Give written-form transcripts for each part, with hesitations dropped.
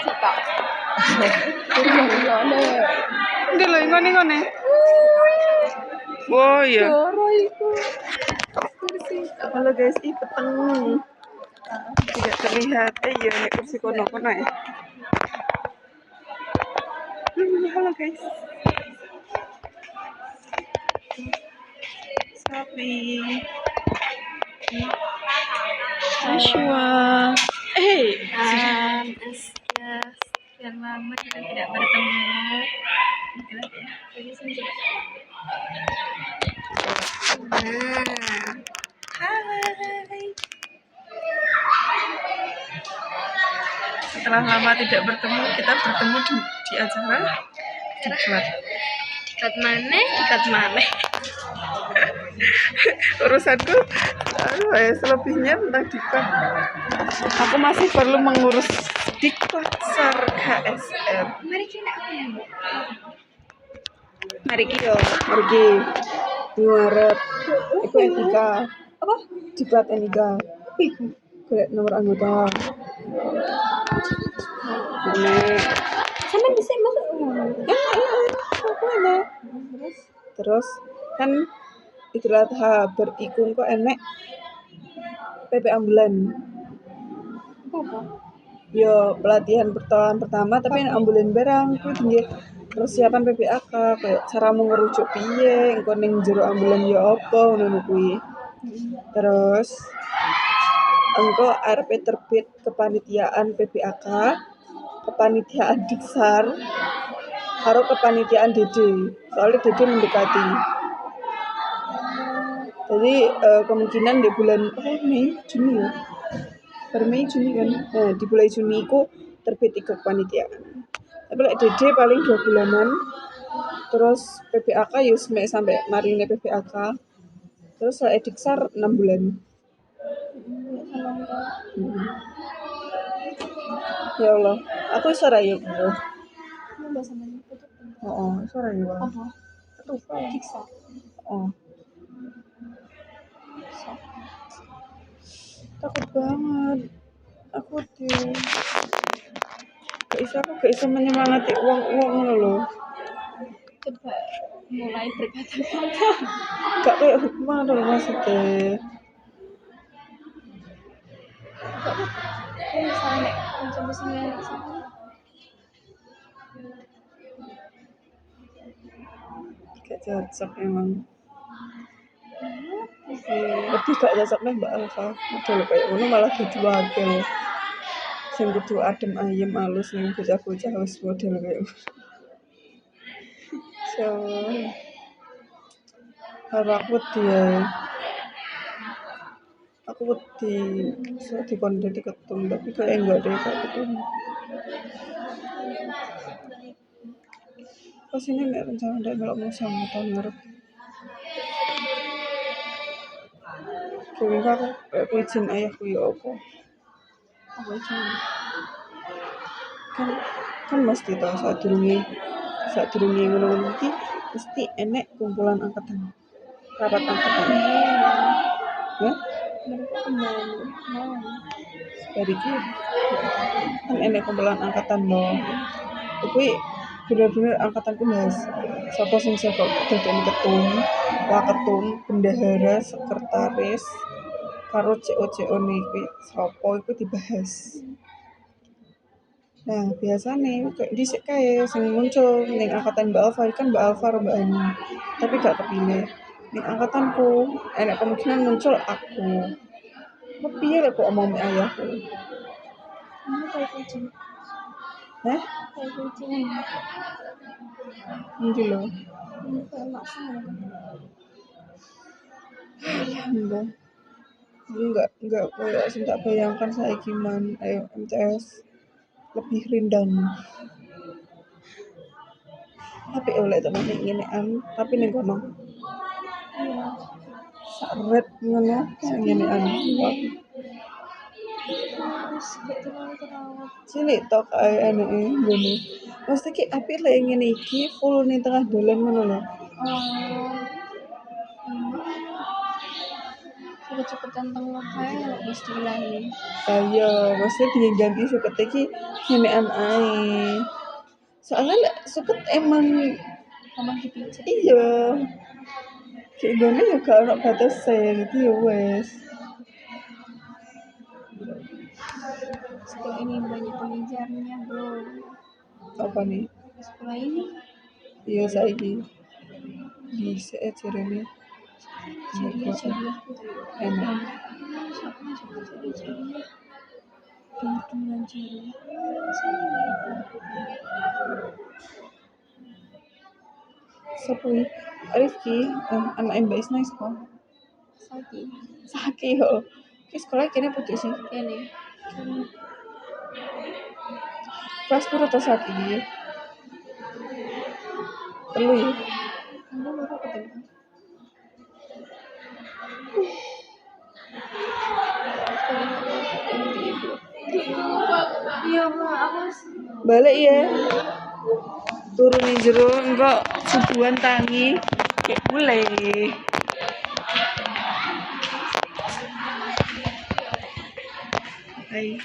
Suka. Ndi lho ngene. Oh iya. Doro iku. Halo guys, peteng. Tidak terlihat. Iya, nek kursi kono-kono ya. Halo guys. Sapi. Joshua. Sekian lama kita tidak bertemu. Jadi sini coba. Hai. Setelah lama tidak bertemu, kita bertemu di acara Dikat mana? Urusanku selebihnya tentang diklat. Aku masih perlu mengurus diklat SAR KSR. Mari kita apa? Mari Maret itu etika Apa? diklat etika kayak nomor anggota ini Sama bisa masuk. aku enak terus kan Idul Adha berikung kok enek PP ambulan Apa? yo pelatihan tahun pertama tapi ambulan barang kuwi tinggi persiapan PPAK kayak cara mengerucut piye engko ning jero ambulan ya apa ngono kuwi terus engko RP terbit kepanitiaan PPAK kepanitiaan Diksar karo kepanitiaan DD soalnya DD mendekati jadi kemungkinan di bulan Mei Juni ya Mei Juni kan nah di bulan Juni itu terbit 3 kepanitiaan tapi DD paling 2 bulanan terus PPAK yus sampai marine PPAK terus Diksar 6 bulan ya Allah aku iso ra yo iso ra yo Apa? ketupat Diksar. takut banget aku gak bisa menyemangati uang ngono lho Coba mulai berkata-kata. gak kayak hikmah lho maksudnya Misalnya coba sini gak cocok emang lebih gak cocok nih Mbak Alfa model kayak ngono malah jadi wakil sing kudu adem ayem alus ning bocah-bocah wis model kayak so aku wedi so dikon dadi ketum tapi kayak enggak deh kak ketum pas ini nek rencana ndak melok musim tahun ngarep kira aku kayak izin ayahku ya apa kan mesti tau saat durunge ngono iki mesti enek kumpulan angkatan rapat angkatan ya dari itu kan enek kumpulan angkatan loh kuwi bener-bener angkatanku bahas sapa sing siapa dadane ketum waketum bendahara sekretaris karo CO kuwi sapa iku dibahas. Nah, biasanya kayak dhisik kae sing muncul ning angkatan Mbak Alfa kan Mbak Alfa Mbak Ani. Tapi gak kepilih. Ning angkatanku enek kemungkinan muncul aku. Kepiye lek kok omong ayahku. Ini kayak kucing. Hah? Kayak kucing. Endi lho? Ini kayak maksudnya. Enggak kayak sing tak bayangkan saiki man ayo MTS lebih rindang. Tapi oleh tenan ngenean tapi ning kono. Saret ngono ngenean. Cilik tok ae eneke ngene. Mesti ki apik lek ngene iki full ning tengah dalan ngono lho. cepet-cepet tentang kayak wis diilangi. Ayo, maksudnya diganti suket iki nenekan ae. Soalnya lek suket emang Gampang dipijat. iya. Kayak gini ya gak ono batasnya gitu ya wes. Sekolah ini banyak pengejarnya, bro. Apa nih? Sekolah ini Iya saiki. Bisa jarene. ceria gitu ya. Enak. Siapa ceria? Tuntunan ceria. Sepui Rifki, anak Mbak Isna kok. Saki. Saki yo. Ki sekolah kene putih sih. Ini. Kelas piro to Saki? Telu ya. Anda baru ketemu. Iya, aku Balik ya. Turunin jero engko subuhan tangi. Kayak mulai. Hai.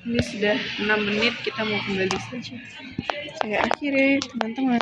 Ini sudah 6 menit, kita mau kembali saja. Saya akhiri teman-teman.